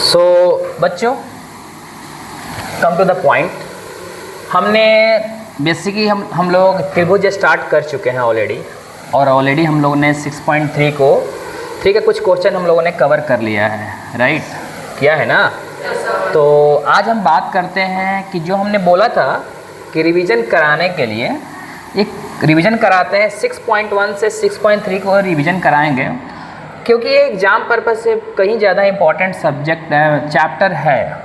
सो बच्चों, come to the point. हमने basically हम लोग त्रिभुज स्टार्ट कर चुके हैं ऑलरेडी, और ऑलरेडी हम लोगों ने 6.3 को 3 के कुछ क्वेश्चन हम लोगों ने कवर कर लिया है, राइट? किया है ना? तो आज हम बात करते हैं कि जो हमने बोला था कि रिवीजन कराने के लिए एक रिवीजन कराते हैं, 6.1 से 6.3 को रिवीजन कराएंगे, क्योंकि ये एग्ज़ाम पर्पज़ से कहीं ज़्यादा इम्पॉर्टेंट सब्जेक्ट चैप्टर है।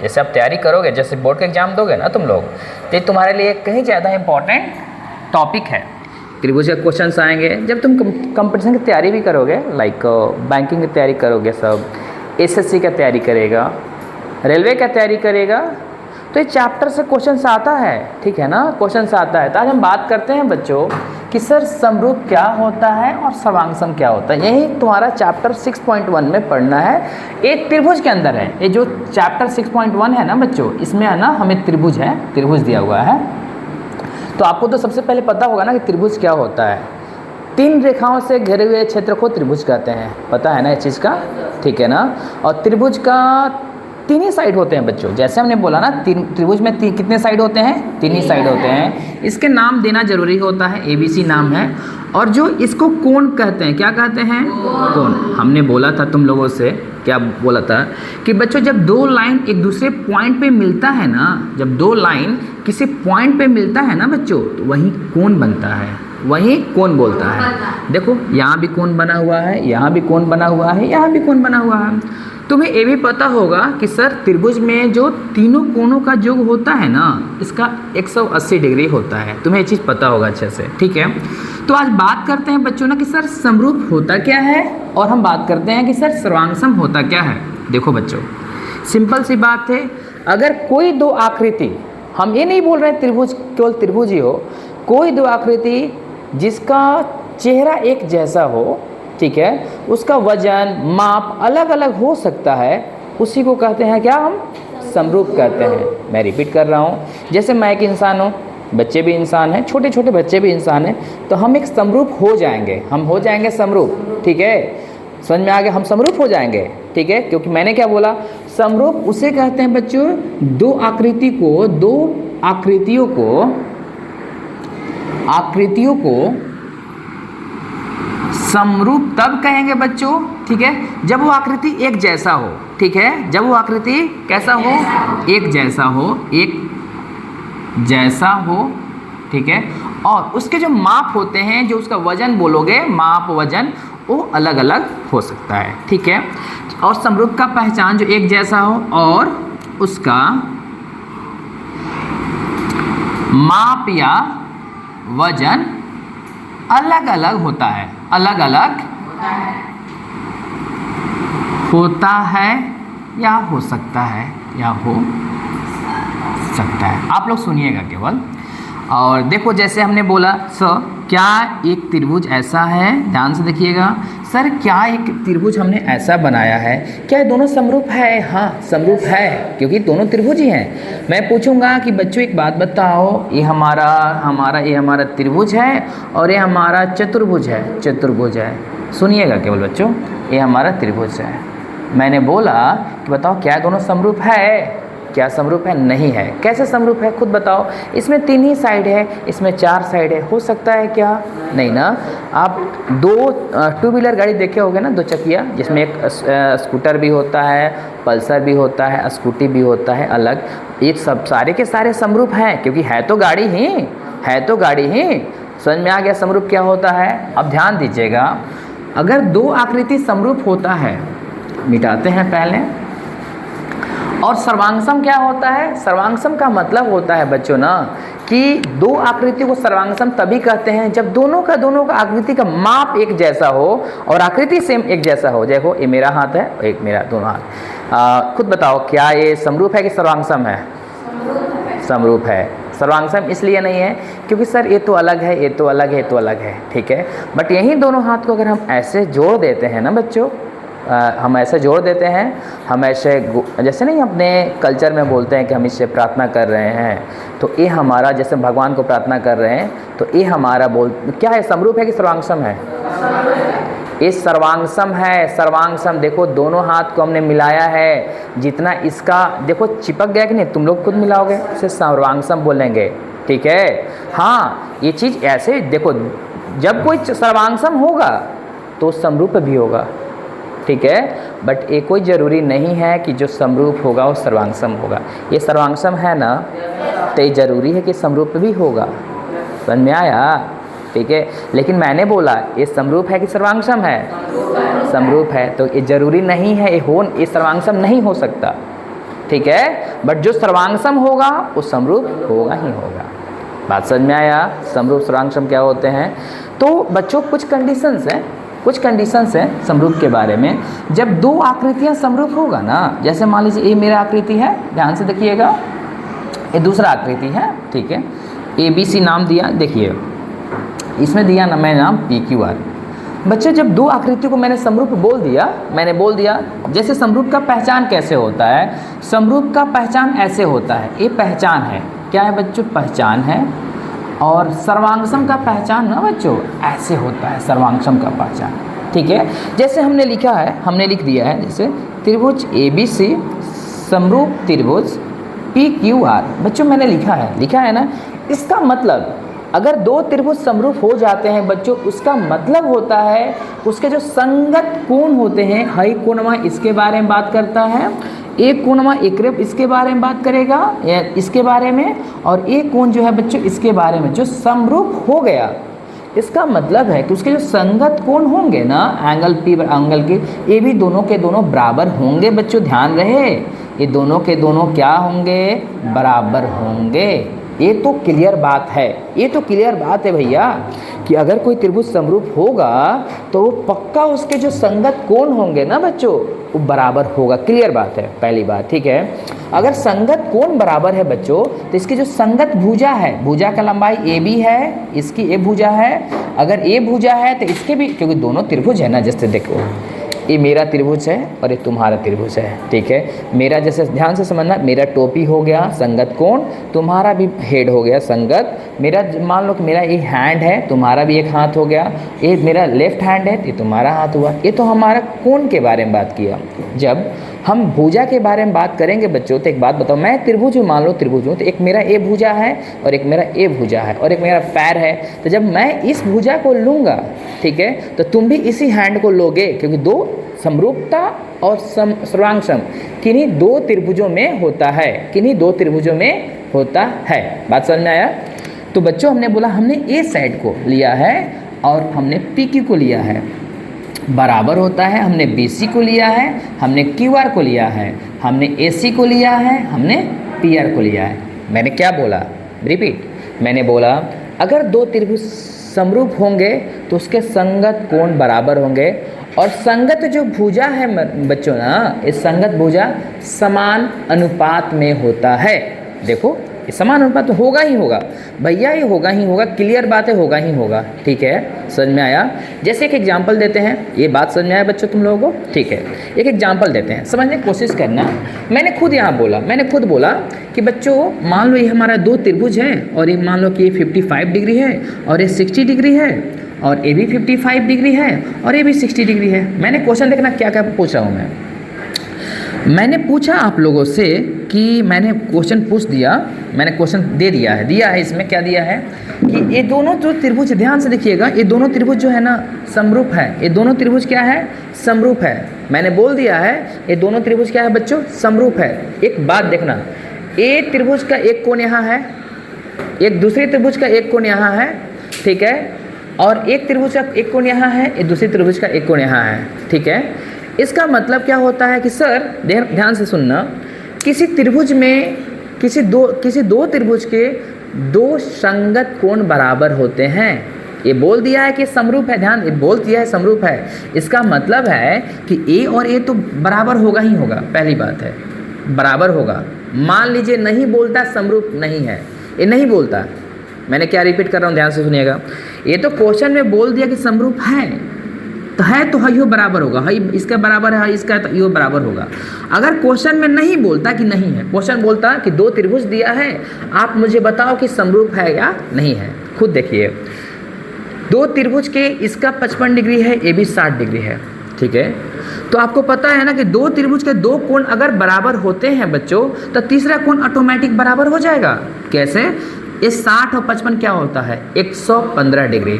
जैसे आप तैयारी करोगे, जैसे बोर्ड का एग्ज़ाम दोगे ना तुम लोग, तो ये तुम्हारे लिए कहीं ज़्यादा इम्पॉर्टेंट टॉपिक है। त्रिभुज के क्वेश्चंस आएंगे जब तुम कंपटीशन की तैयारी भी करोगे, लाइक बैंकिंग की तैयारी करोगे, सब एसएससी का तैयारी करेगा, रेलवे का तैयारी करेगा, तो ये चैप्टर से क्वेश्चंस आता है, ठीक है ना? क्वेश्चंस आता है। तो आज हम बात करते हैं बच्चों कि सर समरूप क्या होता है और सर्वांगसम क्या होता है। यही तुम्हारा चैप्टर 6.1 में पढ़ना है। एक त्रिभुज के अंदर है ये जो चैप्टर 6.1 है ना बच्चों, इसमें है ना हमें त्रिभुज है, त्रिभुज दिया हुआ है। तो आपको तो सबसे पहले पता होगा ना कि त्रिभुज क्या होता है। 3 रेखाओं से घिरे हुए क्षेत्र को त्रिभुज कहते हैं, पता है ना इस चीज़ का, ठीक है ना? और त्रिभुज का 3 ही साइड होते हैं बच्चों। जैसे हमने बोला ना, त्रिभुज में कितने साइड होते हैं? 3 ही साइड होते हैं। इसके नाम देना जरूरी होता है, ABC नाम है। और जो इसको कोण कहते हैं, क्या कहते हैं? कोण। हमने बोला था तुम लोगों से, क्या बोला था कि बच्चों जब 2 लाइन एक दूसरे पॉइंट पे मिलता है ना, जब 2 लाइन किसी पॉइंट पे मिलता है ना बच्चों, तो वही कोण बनता है, वही कोण बोलता है। देखो यहाँ भी कोण बना हुआ है, यहाँ भी कोण बना हुआ है, यहाँ भी कोण बना हुआ है। तुम्हें ये भी पता होगा कि सर त्रिभुज में जो तीनों कोणों का योग होता है ना, इसका 180 डिग्री होता है। तुम्हें ये चीज़ पता होगा अच्छे से, ठीक है? तो आज बात करते हैं बच्चों ना कि सर समरूप होता क्या है, और हम बात करते हैं कि सर सर्वांगसम होता क्या है। देखो बच्चों, सिंपल सी बात है, अगर कोई 2 आकृति, हम ये नहीं बोल रहे त्रिभुज केवल त्रिभुज ही हो, कोई 2 आकृति जिसका चेहरा एक जैसा हो, ठीक है, उसका वजन माप अलग अलग हो सकता है, उसी को कहते हैं क्या? हम समरूप कहते हैं। मैं रिपीट कर रहा हूँ, जैसे मैं एक इंसान हूँ, बच्चे भी इंसान हैं, छोटे छोटे बच्चे भी इंसान हैं, तो हम एक समरूप हो जाएंगे, हम हो जाएंगे समरूप, ठीक है? समझ में आ गया? हम समरूप हो जाएंगे, ठीक है? क्योंकि मैंने क्या बोला, समरूप उसे कहते हैं बच्चों 2 आकृति को, 2 आकृतियों को समरूप तब कहेंगे बच्चों, ठीक है, जब वो आकृति एक जैसा हो, ठीक है? जब वो आकृति कैसा हो? एक जैसा हो, एक जैसा हो, ठीक है? और उसके जो माप होते हैं, जो उसका वजन बोलोगे, माप वजन, वो अलग अलग हो सकता है, ठीक है? और समरूप का पहचान जो एक जैसा हो और उसका माप या वजन अलग अलग होता है, अलग अलग होता है या हो सकता है, या हो सकता है। आप लोग सुनिएगा केवल। और देखो जैसे हमने बोला, सर क्या एक त्रिभुज ऐसा है, ध्यान से देखिएगा, सर क्या एक त्रिभुज हमने ऐसा बनाया है, क्या दोनों समरूप है? हाँ समरूप है, क्योंकि दोनों त्रिभुज ही हैं। मैं पूछूंगा कि बच्चों एक बात बताओ, ये हमारा त्रिभुज है और ये हमारा चतुर्भुज है, चतुर्भुज है। सुनिएगा केवल बच्चों, ये हमारा त्रिभुज है। मैंने बोला कि बताओ क्या दोनों समरूप है? क्या समरूप है? नहीं है। कैसे समरूप है खुद बताओ? इसमें 3 ही साइड है, इसमें 4 साइड है, हो सकता है क्या? नहीं ना। आप 2 2 व्हीलर गाड़ी देखे होंगे ना, 2 चकिया, जिसमें एक स्कूटर भी होता है, पल्सर भी होता है, स्कूटी भी होता है अलग। ये सब सारे के सारे समरूप हैं, क्योंकि है तो गाड़ी ही, है तो गाड़ी ही। समझ में आ गया समरूप क्या होता है? अब ध्यान दीजिएगा, अगर 2 आकृति समरूप होता है, मिटाते हैं पहले। और सर्वांगसम क्या होता है? सर्वांगसम का मतलब होता है बच्चों ना कि 2 आकृति को सर्वांगसम तभी कहते हैं जब दोनों का आकृति का माप एक जैसा हो और आकृति सेम एक जैसा हो। देखो ये मेरा हाथ है, एक मेरा दोनों हाथ। खुद बताओ क्या ये समरूप है कि सर्वांगसम है? समरूप है। सर्वांगसम इसलिए नहीं है क्योंकि सर ये तो अलग है, ये तो अलग है, ये तो अलग है, ठीक है? बट यही दोनों हाथ को अगर हम ऐसे जोड़ देते हैं ना बच्चों, हम ऐसे जोड़ देते हैं, हम ऐसे जैसे नहीं अपने कल्चर में बोलते हैं कि हम इससे प्रार्थना कर रहे हैं, तो ये हमारा जैसे भगवान को प्रार्थना कर रहे हैं, तो ये हमारा क्या है, समरूप है कि सर्वांगसम है? ये सर्वांगसम है। सर्वांगसम देखो, दोनों हाथ को हमने मिलाया है, जितना इसका देखो चिपक गया कि नहीं, तुम लोग खुद मिलाओगे इसे सर्वांगसम बोलेंगे, ठीक है। हाँ, ये चीज़ ऐसे देखो, जब कोई सर्वांगसम होगा तो समरूप भी होगा, ठीक है। बट ये कोई ज़रूरी नहीं है कि जो समरूप होगा वो सर्वांगसम होगा। ये सर्वांगसम है ना, तो ये ज़रूरी है कि समरूप भी होगा, समझ में आया, ठीक है। लेकिन मैंने बोला ये समरूप है कि सर्वांगसम है? समरूप है, तो ये ज़रूरी नहीं है ये सर्वांगसम नहीं हो सकता, ठीक है। बट जो सर्वांगसम होगा वो समरूप होगा ही होगा। बात समझ में आया? समरूप सर्वांगसम क्या होते हैं? तो बच्चों कुछ कंडीशंस हैं समरूप के बारे में। जब दो आकृतियां समरूप होगा ना, जैसे मान लीजिए ये मेरा आकृति है, ध्यान से देखिएगा, ये दूसरा आकृति है, ठीक है। ABC नाम दिया, देखिए इसमें दिया ना मैं नाम PQR। बच्चे जब दो आकृतियों को मैंने समरूप बोल दिया, जैसे समरूप का पहचान कैसे होता है? समरूप का पहचान ऐसे होता है, ये पहचान है, क्या है बच्चों? पहचान है। और सर्वांगसम का पहचान ना बच्चों ऐसे होता है, सर्वांगसम का पहचान, ठीक है। जैसे हमने लिख दिया है, जैसे त्रिभुज ABC समरूप त्रिभुज PQR। बच्चों मैंने लिखा है ना, इसका मतलब अगर दो त्रिभुज समरूप हो जाते हैं बच्चों, उसका मतलब होता है उसके जो संगत कोण होते हैं, हाई कोणमा इसके बारे में बात करता है, एक कोणमा एकरेप इसके बारे में बात करेगा या इसके बारे में, और एक कोण जो है बच्चों इसके बारे में, जो समरूप हो गया, इसका मतलब है कि उसके जो संगत कोण होंगे ना, एंगल P एंगल के, ये भी दोनों के दोनों बराबर होंगे बच्चों, ध्यान रहे, ये दोनों के दोनों क्या होंगे? बराबर होंगे। ये तो क्लियर बात है भैया कि अगर कोई त्रिभुज समरूप होगा तो वो पक्का उसके जो संगत कोण होंगे ना बच्चों वो बराबर होगा, क्लियर बात है, पहली बात, ठीक है। अगर संगत कोण बराबर है बच्चों तो इसकी जो संगत भुजा है, भुजा का लंबाई AB है, इसकी ये भुजा है, अगर ये भुजा है तो इसके भी, क्योंकि दोनों त्रिभुज है ना, जैसे देखो ये मेरा त्रिभुज है और ये तुम्हारा त्रिभुज है, ठीक है। मेरा जैसे ध्यान से समझना, मेरा टोपी हो गया संगत कोण, तुम्हारा भी हेड हो गया संगत। मेरा मान लो कि मेरा ये हैंड है, तुम्हारा भी एक हाथ हो गया, ये मेरा लेफ्ट हैंड है, ये तुम्हारा हाथ हुआ। ये तो हमारा कोण के बारे में बात किया। जब हम भुजा के बारे में बात करेंगे बच्चों, तो एक बात बताओ, मैं त्रिभुज हूँ, मान लो त्रिभुज हूँ, तो एक मेरा ए भुजा है और एक मेरा ए भुजा है और एक मेरा पैर है। तो जब मैं इस भुजा को लूँगा, ठीक है, तो तुम भी इसी हैंड को लोगे, क्योंकि दो समरूपता और सर्वांगसम किन्हीं दो त्रिभुजों में होता है, बात समझ में आया? तो बच्चों हमने बोला हमने ए साइड को लिया है और हमने PQ को लिया है, बराबर होता है, हमने BC को लिया है, हमने QR को लिया है, हमने AC को लिया है, हमने PR को लिया है। मैंने क्या बोला? रिपीट, मैंने बोला अगर दो त्रिभुज समरूप होंगे तो उसके संगत कोण बराबर होंगे, और संगत जो भुजा है बच्चों ना, इस संगत भुजा समान अनुपात में होता है। देखो ये समान अनुपात तो होगा ही होगा भैया, ये होगा ही होगा, क्लियर बात है, होगा ही होगा, ठीक है, समझ में आया? जैसे एक एग्जांपल देते हैं, ये बात समझ में आया बच्चों तुम लोगों को? ठीक है, एक एग्जांपल देते हैं, समझने की कोशिश करना। मैंने खुद बोला कि बच्चों मान लो ये हमारा दो त्रिभुज है और ये मान लो कि ये 55 डिग्री है और ये 60 डिग्री है और ये भी 55 डिग्री है और ये भी 60 डिग्री है। मैंने क्वेश्चन देखना क्या क्या पूछ रहा हूँ मैंने पूछा आप लोगों से कि मैंने क्वेश्चन पूछ दिया, मैंने क्वेश्चन दे दिया है, इसमें क्या दिया है कि ये दोनों जो त्रिभुज, ध्यान से देखिएगा, ये दोनों त्रिभुज जो है ना समरूप है, ये दोनों त्रिभुज क्या है? समरूप है। मैंने बोल दिया है ये दोनों त्रिभुज क्या है बच्चों? समरूप है। एक बात देखना, एक त्रिभुज का एक कोण यहाँ है, एक दूसरे त्रिभुज का एक कोण यहाँ है, ठीक है, और एक त्रिभुज का एक कोण यहाँ है, एक दूसरे त्रिभुज का एक कोण यहाँ है, ठीक है। इसका मतलब क्या होता है कि सर ध्यान से सुनना, किसी त्रिभुज में किसी दो त्रिभुज के दो संगत कोण बराबर होते हैं। ये बोल दिया है कि समरूप है, ध्यान, ये बोल दिया है समरूप है, इसका मतलब है कि ए और ए तो बराबर होगा ही होगा, पहली बात है, बराबर होगा। मान लीजिए नहीं बोलता समरूप नहीं है, ये नहीं बोलता, मैंने क्या रिपीट कर रहा हूँ, ध्यान से सुनिएगा। ये तो क्वेश्चन में बोल दिया कि समरूप है, तो है यो बराबर होगा, है इसका बराबर है, इसका तो यो बराबर होगा। अगर क्वेश्चन में नहीं बोलता कि नहीं है, क्वेश्चन बोलता कि दो त्रिभुज दिया है, आप मुझे बताओ कि समरूप है या नहीं है, खुद देखिए, दो त्रिभुज के इसका 55 डिग्री है, ये भी 60 डिग्री है, ठीक है। तो आपको पता है ना कि दो त्रिभुज के दो कोण अगर बराबर होते हैं बच्चों, तो तीसरा कोण ऑटोमेटिक बराबर हो जाएगा। कैसे? ये 60 और 55 क्या होता है? 115 डिग्री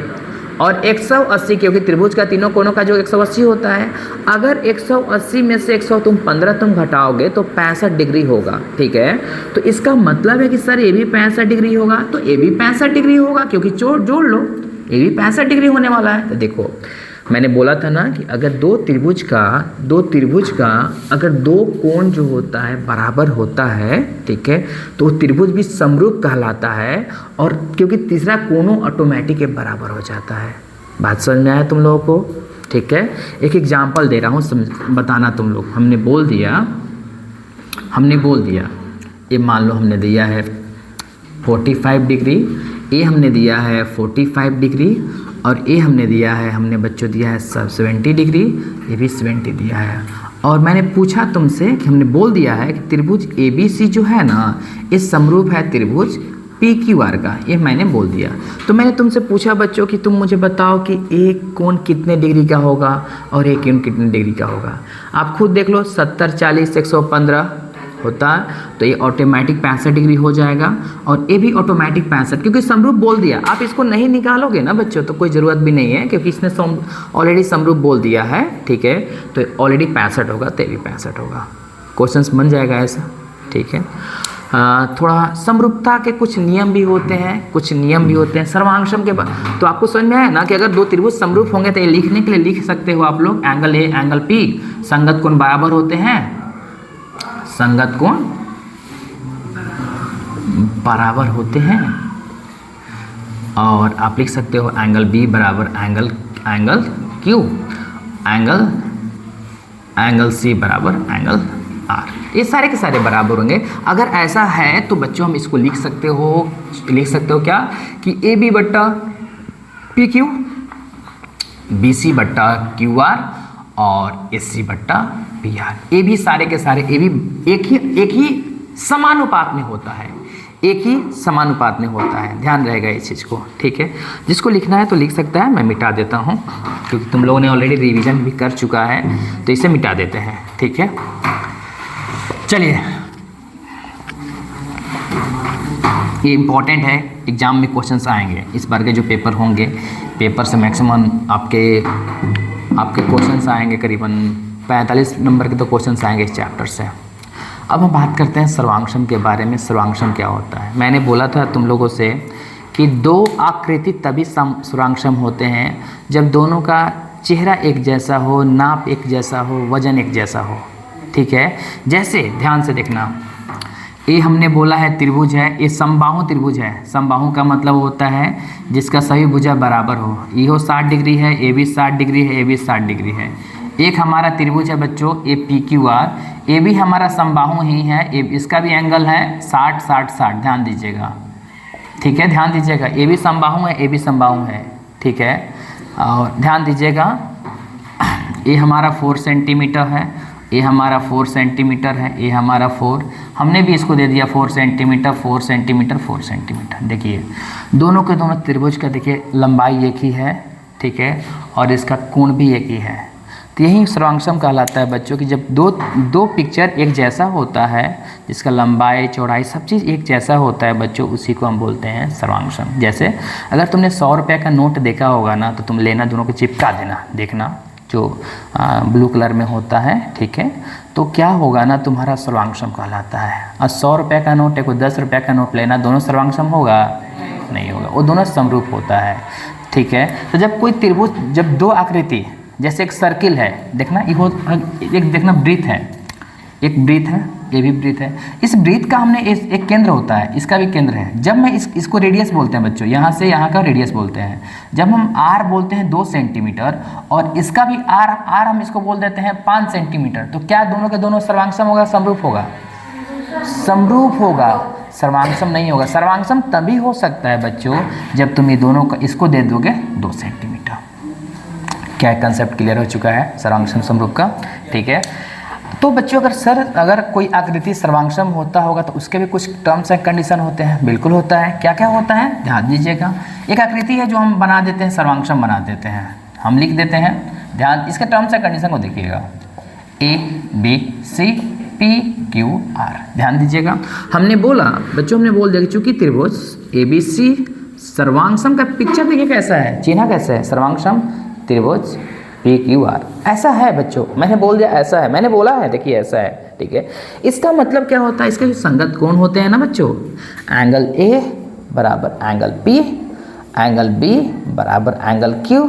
और 180, क्योंकि त्रिभुज का तीनों कोणों का जो 180 होता है, अगर 180 में से 115 तुम घटाओगे तो 65 डिग्री होगा, ठीक है। तो इसका मतलब है कि सर ये भी 65 डिग्री होगा, तो ये भी 65 डिग्री होगा, क्योंकि जोड़ लो, ये भी 65 डिग्री होने वाला है। तो देखो मैंने बोला था ना कि अगर दो त्रिभुज का अगर दो कोण जो होता है बराबर होता है, ठीक है, तो वो त्रिभुज भी समरूप कहलाता है, और क्योंकि तीसरा कोणों ऑटोमेटिक बराबर हो जाता है। बात समझ में आया तुम लोगों को? ठीक है, एक एग्जाम्पल दे रहा हूँ, बताना तुम लोग। हमने बोल दिया ये मान लो हमने दिया है 45 डिग्री, ये हमने दिया है 45 डिग्री, और ये हमने दिया है, हमने बच्चों दिया है सब 70 डिग्री, ये भी 70 दिया है। और मैंने पूछा तुमसे कि हमने बोल दिया है कि त्रिभुज ABC जो है ना, ये समरूप है त्रिभुज PQR का, ये मैंने बोल दिया। तो मैंने तुमसे पूछा बच्चों कि तुम मुझे बताओ कि एक कोण कितने डिग्री का होगा और एक कोण कितने डिग्री का होगा। आप खुद देख लो, 70 40 115 होता है, तो ये ऑटोमेटिक 65 डिग्री हो जाएगा, और ये भी ऑटोमेटिक 65, क्योंकि समरूप बोल दिया। आप इसको नहीं निकालोगे ना बच्चों तो कोई ज़रूरत भी नहीं है, क्योंकि इसने ऑलरेडी समरूप बोल दिया है, ठीक है। तो ऑलरेडी 65 होगा, तो ये भी 65 होगा। क्वेश्चन बन जाएगा ऐसा, ठीक है। थोड़ा समरूपता के कुछ नियम भी होते हैं, सर्वांशम के बाद। तो आपको समझ में आया ना कि अगर दो त्रिभुज समरूप होंगे तो ये लिखने के लिए लिख सकते हो आप लोग, एंगल A एंगल P संगत कोण बराबर होते हैं, संगत कोण बराबर होते हैं। और आप लिख सकते हो एंगल B बराबर एंगल Q, एंगल C बराबर एंगल R, ये सारे के सारे बराबर होंगे। अगर ऐसा है तो बच्चों हम इसको लिख सकते हो क्या कि AB बट्टा PQ, BC बट्टा QR और AC बट्टा PR, ये भी सारे के सारे ये भी एक ही समानुपात में होता है, ध्यान रहेगा इस चीज़ को, ठीक है। जिसको लिखना है तो लिख सकता है, मैं मिटा देता हूँ क्योंकि तुम लोगों ने ऑलरेडी रिवीजन भी कर चुका है, तो इसे मिटा देते हैं, ठीक है। चलिए, ये इम्पॉर्टेंट है, एग्जाम में क्वेश्चंस आएंगे इस बार के जो पेपर होंगे, पेपर से मैक्सिमम आपके क्वेश्चंस आएंगे, करीबन 45 नंबर के तो क्वेश्चंस आएंगे इस चैप्टर से। अब हम बात करते हैं सर्वांशम के बारे में। सर्वांशम क्या होता है? मैंने बोला था तुम लोगों से कि दो आकृति तभी सर्वांशम होते हैं जब दोनों का चेहरा एक जैसा हो, नाप एक जैसा हो, वजन एक जैसा हो, ठीक है। जैसे ध्यान से देखना, ये हमने बोला है त्रिभुज है, ये समबाहु त्रिभुज है। समबाहु का मतलब होता है जिसका सभी भुजा बराबर हो। ये हो 60 डिग्री है, ये भी 60 डिग्री है, ये भी 60 डिग्री है। एक हमारा त्रिभुज है बच्चों ये PQR, ये भी हमारा समबाहु ही है, ये इसका भी एंगल है 60 60 60, ध्यान दीजिएगा, ठीक है, ध्यान दीजिएगा। ये भी समबाहु है, ये भी समबाहु है, ठीक है। और ध्यान दीजिएगा, ये हमारा 4 सेंटीमीटर है, ये हमारा 4 सेंटीमीटर है, ये हमारा 4, हमने भी इसको दे दिया 4 सेंटीमीटर 4 सेंटीमीटर 4 सेंटीमीटर। देखिए दोनों के दोनों त्रिभुज का देखिए लंबाई एक ही है, ठीक है, और इसका कोण भी एक ही है। तो यही सर्वांशम कहलाता है बच्चों कि जब दो पिक्चर एक जैसा होता है, जिसका लंबाई चौड़ाई सब चीज़ एक जैसा होता है बच्चों, उसी को हम बोलते हैं सर्वांशम। जैसे अगर तुमने 100 रुपये का नोट देखा होगा ना, तो तुम लेना दोनों को चिपका देना, देखना जो ब्लू कलर में होता है, ठीक है। तो क्या होगा ना, तुम्हारा सर्वांशम कहलाता है। और 100 रुपये का नोट है, कोई 10 रुपये का नोट लेना, दोनों सर्वांशम होगा? नहीं होगा, वो दोनों समरूप होता है, ठीक है। तो जब कोई त्रिभुज, जब दो आकृति, जैसे एक सर्किल है, देखना एक देखना वृत्त है, एक वृत्त है, ये भी वृत्त है। इस वृत्त का हमने एक केंद्र होता है, इसका भी केंद्र है। जब मैं इसको रेडियस बोलते हैं बच्चों, यहाँ से यहाँ का रेडियस बोलते हैं। जब हम R बोलते हैं 2 सेंटीमीटर, और इसका भी R हम इसको बोल देते हैं 5 सेंटीमीटर, तो क्या दोनों के दोनों सर्वांशम होगा, समरूप होगा? समरूप होगा, सर्वांशम नहीं होगा। सर्वांशम तभी हो सकता है बच्चों जब तुम ये दोनों का इसको दे दोगे 2 सेंटीमीटर। क्या कंसेप्ट क्लियर हो चुका है सर्वांशम समरूप का? ठीक है। तो बच्चों अगर कोई आकृति सर्वांगसम होता होगा तो उसके भी कुछ टर्म्स एंड कंडीशन होते हैं। बिल्कुल होता है। क्या क्या होता है ध्यान दीजिएगा। एक आकृति है जो हम बना देते हैं, सर्वांगसम बना देते हैं, हम लिख देते हैं। ध्यान, इसके टर्म्स एंड कंडीशन को देखिएगा, ABC PQR। ध्यान दीजिएगा, हमने बोला बच्चों, हमने बोल दिया कि चूंकि त्रिभुज ABC सर्वांगसम का पिक्चर देखिए कैसा है, चिन्ह कैसा है, सर्वांगसम त्रिभुज PQR ऐसा है बच्चों। मैंने बोल दिया ऐसा है, मैंने बोला है, देखिए ऐसा है, ठीक है। इसका मतलब क्या होता है, इसके जो संगत कोण होते हैं ना बच्चों, एंगल A बराबर एंगल P, एंगल B बराबर एंगल Q,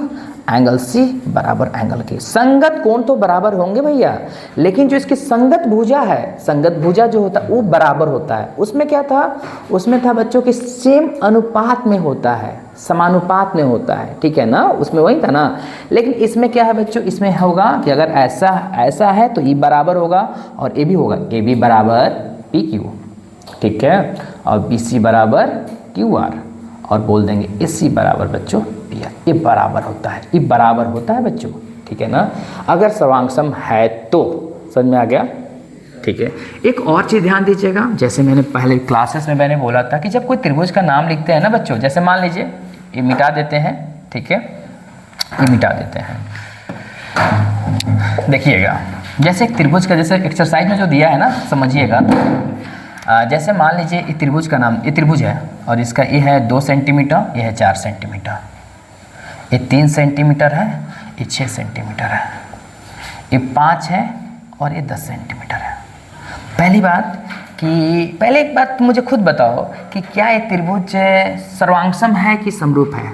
एंगल C बराबर एंगल K। संगत कोण तो बराबर होंगे भैया, लेकिन जो इसकी संगत भुजा है, संगत भुजा जो होता है वो बराबर होता है। उसमें क्या था, उसमें था बच्चों कि सेम अनुपात में होता है, समानुपात में होता है, ठीक है ना, उसमें वही था ना। लेकिन इसमें क्या है बच्चों, इसमें होगा कि अगर ऐसा है तो E बराबर होगा और AB होगा, AB बराबर PQ, ठीक है, और BC बराबर QR, और बोल देंगे AC बराबर बच्चों PR। ये बराबर होता है, ये बराबर होता है बच्चों, ठीक है ना, अगर सर्वांगसम है तो। समझ में आ गया, ठीक है। एक और चीज़ ध्यान दीजिएगा, जैसे मैंने पहले क्लासेस में मैंने बोला था कि जब कोई त्रिभुज का नाम लिखते हैं ना बच्चों, जैसे मान लीजिए ये मिटा देते हैं, ठीक है, ये मिटा देते हैं। देखिएगा, जैसे एक त्रिभुज का, जैसे एक्सरसाइज में जो दिया है ना, समझिएगा। जैसे मान लीजिए ये त्रिभुज का नाम, ये त्रिभुज है और इसका ये है 2 सेंटीमीटर, ये है 4 सेंटीमीटर, ये 3 सेंटीमीटर है, ये 6 सेंटीमीटर है, ये 5 है और ये 10 सेंटीमीटर है। पहली बात कि पहले एक बात मुझे खुद बताओ कि क्या ये त्रिभुज सर्वांगसम है कि समरूप है?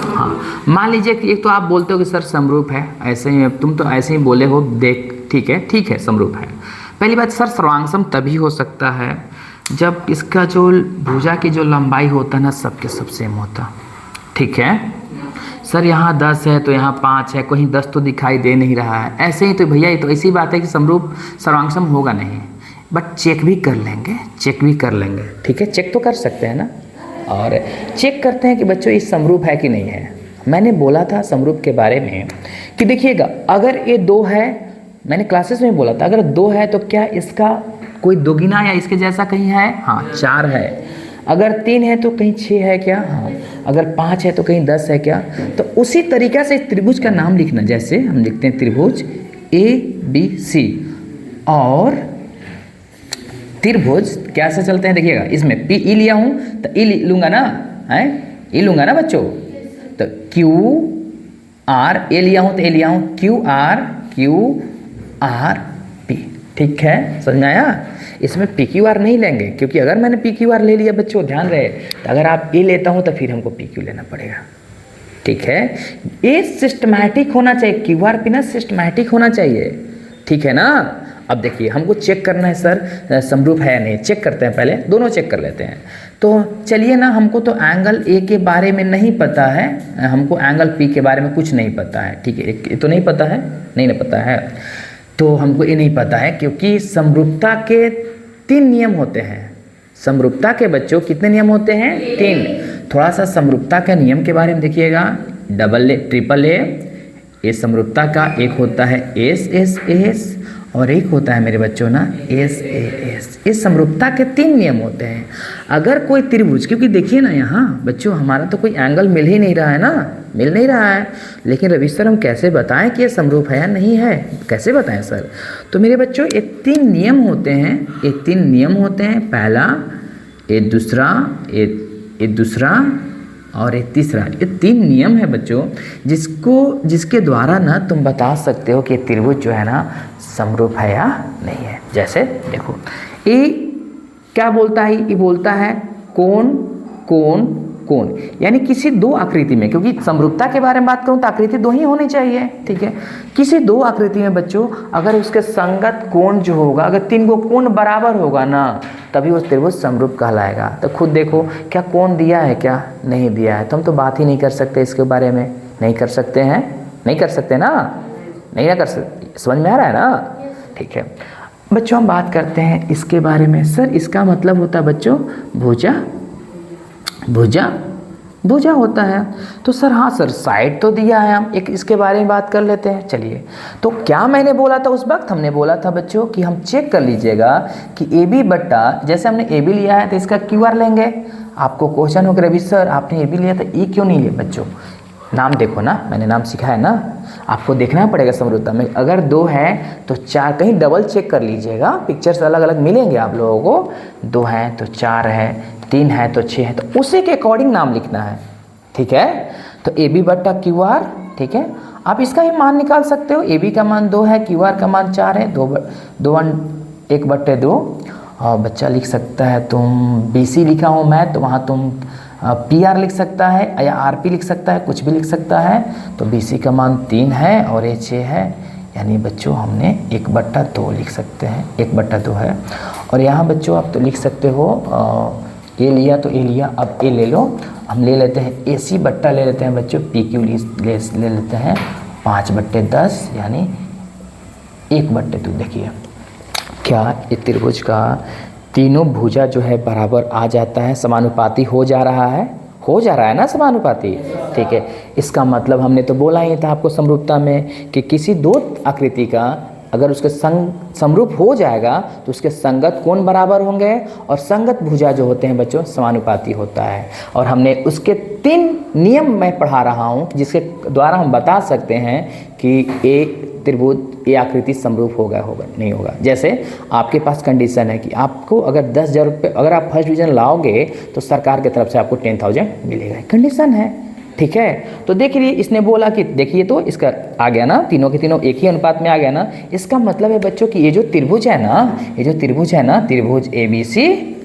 हाँ, मान लीजिए कि एक तो आप बोलते हो कि सर समरूप है, ऐसे ही तुम तो ऐसे ही बोले हो, देख ठीक है समरूप है। पहली बात सर, सर्वांगसम तभी हो सकता है जब इसका जो भुजा की जो लंबाई होता है ना, सबके सब सेम होता, ठीक है। सर यहाँ 10 है तो यहाँ 5 है, कहीं 10 तो दिखाई दे नहीं रहा है, ऐसे ही तो भैया ये तो ऐसी बात है कि समरूप सर्वांगसम होगा नहीं। बट चेक भी कर लेंगे, ठीक है, चेक तो कर सकते हैं ना। और चेक करते हैं कि बच्चों ये समरूप है कि नहीं है। मैंने बोला था समरूप के बारे में कि देखिएगा, अगर ये 2 है, मैंने क्लासेस में बोला था, अगर 2 है तो क्या इसका कोई दोगुना या इसके जैसा कहीं है? हाँ, 4 है। अगर 3 है तो कहीं 6 है क्या? हाँ। अगर 5 है तो कहीं 10 है क्या? तो उसी तरीक़ा से त्रिभुज का नाम लिखना, जैसे हम लिखते हैं त्रिभुज ABC, और त्रिभुज कैसे चलते हैं देखिएगा, इसमें PE लिया हूँ तो E लूँगा ना, है E लूँगा ना बच्चों, तो QR, A लिया हूँ तो A लिया हूँ, QR P, ठीक है, समझ में आया। इसमें PQR नहीं लेंगे, क्योंकि अगर मैंने PQR ले लिया बच्चों, ध्यान रहे, तो अगर आप A लेता हूँ तो फिर हमको PQ लेना पड़ेगा, ठीक है। A सिस्टमैटिक होना चाहिए, QR P ना सिस्टमैटिक होना चाहिए, ठीक है ना। अब देखिए, हमको चेक करना है सर समरूप है या नहीं, चेक करते हैं, पहले दोनों चेक कर लेते हैं। तो चलिए ना, हमको तो एंगल A के बारे में नहीं पता है, हमको एंगल P के बारे में कुछ नहीं पता है, ठीक है, ये तो नहीं पता है, नहीं ना पता है, तो हमको ये नहीं पता है, क्योंकि समरूपता के 3 नियम होते हैं। समरूपता के बच्चों कितने नियम होते हैं? 3। थोड़ा सा समरूपता के नियम के बारे में देखिएगा, AA, AAA, ये समरूपता का एक होता है SSS और एक होता है मेरे बच्चों ना SAS। इस समरूपता के 3 नियम होते हैं। अगर कोई त्रिभुज, क्योंकि देखिए ना यहाँ बच्चों, हमारा तो कोई एंगल मिल ही नहीं रहा है ना, मिल नहीं रहा है, लेकिन रवि सर हम कैसे बताएं कि ये समरूप है या नहीं है, कैसे बताएं सर? तो मेरे बच्चों ये 3 नियम होते हैं, ये 3 नियम होते हैं। पहला, ये दूसरा और एक तीसरा, ये 3 नियम है बच्चों, जिसके द्वारा ना तुम बता सकते हो कि त्रिभुज जो है ना समरूप है या नहीं है। जैसे देखो, ये क्या बोलता है? ये बोलता है कोण कोण कोण, यानी किसी 2 आकृति में, क्योंकि समरूपता के बारे में बात करूं तो आकृति 2 ही होनी चाहिए, ठीक है। किसी 2 आकृति में बच्चों अगर उसके संगत कोण जो होगा, अगर 3 को कोण बराबर होगा ना, तभी वो त्रिभुज समरूप कहलाएगा। तो खुद देखो, क्या कोण दिया है? क्या नहीं दिया है, तो हम तो बात ही नहीं कर सकते इसके बारे में, नहीं कर सकते हैं, नहीं कर सकते ना, नहीं ना कर सकते, समझ में आ रहा है ना, ठीक है। बच्चों हम बात करते हैं इसके बारे में। सर इसका मतलब होता है बच्चों भुजा भुजा होता है। तो सर हाँ सर, साइड तो दिया है, हम एक इसके बारे में बात कर लेते हैं। चलिए, तो क्या मैंने बोला था उस वक्त? हमने बोला था बच्चों कि हम चेक कर लीजिएगा कि ए बी बट्टा, जैसे हमने ए बी लिया है तो इसका क्यू आर लेंगे। आपको क्वेश्चन होगा रवि सर आपने ए बी लिया था, ई क्यों नहीं लिया? बच्चों नाम देखो ना, मैंने नाम सिखाया ना, आपको देखना पड़ेगा समरूपता में। अगर 2 है तो 4, कहीं डबल चेक कर लीजिएगा, पिक्चर्स अलग अलग मिलेंगे आप लोगों को। 2 है तो 4 है, 3 है तो 6 है, तो उसी के अकॉर्डिंग नाम लिखना है, ठीक है। तो ए बी बट्टा क्यू आर, ठीक है। आप इसका ही मान निकाल सकते हो। ए बी का मान 2 है, क्यू आर का मान 4 है, 1/2। और बच्चा लिख सकता है, तुम बी सी लिखा हूँ मैं, तो वहाँ तुम पी आर लिख सकता है या आर पी लिख सकता है, कुछ भी लिख सकता है। तो बी सी का मान 3 है और ये 6 है, यानी बच्चों हमने 1/2 लिख सकते हैं, 1/2 है। और यहाँ बच्चों आप तो लिख सकते हो, ए लिया तो ए लिया, अब ए ले लो, हम ले लेते हैं ए सी बट्टा ले लेते हैं बच्चों, पी क्यू ले लेते हैं 5/10, यानी 1/2। देखिए क्या ये त्रिभुज का तीनों भुजा जो है बराबर आ जाता है, समानुपाती हो जा रहा है, ना समानुपाती, ठीक है। इसका मतलब हमने तो बोला ही था आपको समरूपता में कि किसी दो आकृति का अगर उसके समरूप हो जाएगा तो उसके संगत कोण बराबर होंगे, और संगत भुजा जो होते हैं बच्चों समानुपाती होता है। और हमने उसके 3 नियम मैं पढ़ा रहा हूँ जिसके द्वारा हम बता सकते हैं कि एक त्रिभुज ये आकृति समरूप होगा नहीं होगा। जैसे आपके पास कंडीशन है कि आपको अगर 10,000 रुपये, अगर आप फर्स्ट डिवीज़न लाओगे तो सरकार की तरफ से आपको 10,000 मिलेगा, कंडीशन है, ठीक है। तो देखिए इसने बोला कि देखिए तो इसका आ गया ना, तीनों के तीनों एक ही अनुपात में आ गया ना। इसका मतलब है बच्चों कि ये जो त्रिभुज है ना, त्रिभुज ए बी सी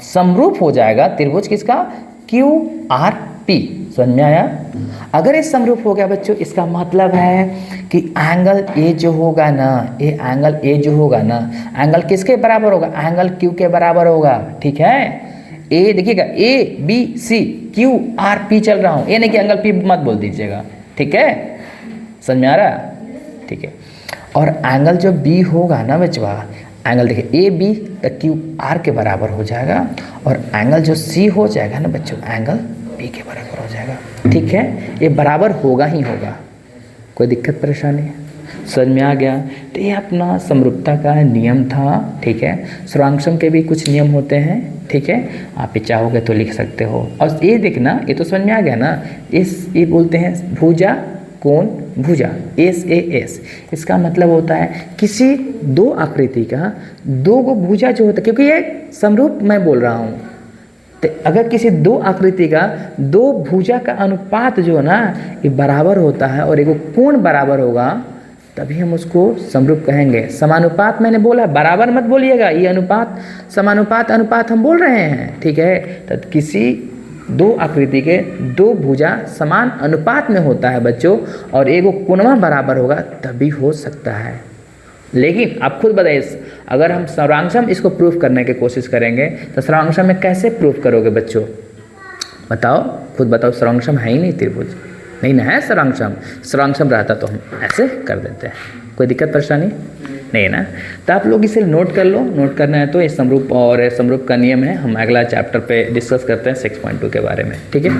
समरूप हो जाएगा त्रिभुज किसका, क्यू आर पी। समझ में आया? अगर ये समरूप हो गया बच्चों, इसका मतलब है कि एंगल ए जो होगा ना, एंगल किसके बराबर होगा, एंगल क्यू के बराबर होगा, ठीक है। ए देखिएगा, A B C Q R P चल रहा हूँ, ये नहीं कि एंगल पी मत बोल दीजिएगा, ठीक है। समझ में आ रहा? ठीक है। और एंगल जो बी होगा ना बच्चवा, एंगल देखिए ए बी क्यू आर के बराबर हो जाएगा, और एंगल जो सी हो जाएगा ना बच्चों, एंगल बी के बराबर हो जाएगा, ठीक है। ये बराबर होगा ही होगा, कोई दिक्कत परेशानी? समझ में आ गया? तो ये अपना समरूपता का नियम था, ठीक है। सर्वांगसम के भी कुछ नियम होते हैं, ठीक है। आप चाहोगे तो लिख सकते हो। और ये देखना, ये तो समझ में आ गया ना, ये बोलते हैं भुजा कोण भुजा, एस ए एस। इसका मतलब होता है किसी दो आकृति का 2 गो भुजा जो होता है, क्योंकि ये समरूप मैं बोल रहा हूँ, तो अगर किसी 2 आकृति का 2 भुजा का अनुपात जो है ना ये बराबर होता है और एक कोण बराबर होगा, तभी हम उसको समरूप कहेंगे। समानुपात मैंने बोला, बराबर मत बोलिएगा, ये अनुपात अनुपात हम बोल रहे हैं, ठीक है। तो किसी 2 आकृति के 2 भुजा समान अनुपात में होता है बच्चों, और एक कोणवा बराबर होगा तभी हो सकता है। लेकिन आप खुद बताइए, अगर हम सर्वांगसम इसको प्रूफ करने की कोशिश करेंगे तो सर्वांगसम में कैसे प्रूफ करोगे बच्चों? बताओ, खुद बताओ। सर्वांगसम है ही नहीं त्रिभुज, नहीं ना है सर्वांगसम रहता तो हम ऐसे कर देते हैं, कोई दिक्कत परेशानी नहीं है ना। तो आप लोग इसे नोट कर लो, नोट करना है तो ये समरूप और समरूप का नियम है, हम अगला चैप्टर पे डिस्कस करते हैं 6.2 के बारे में, ठीक है।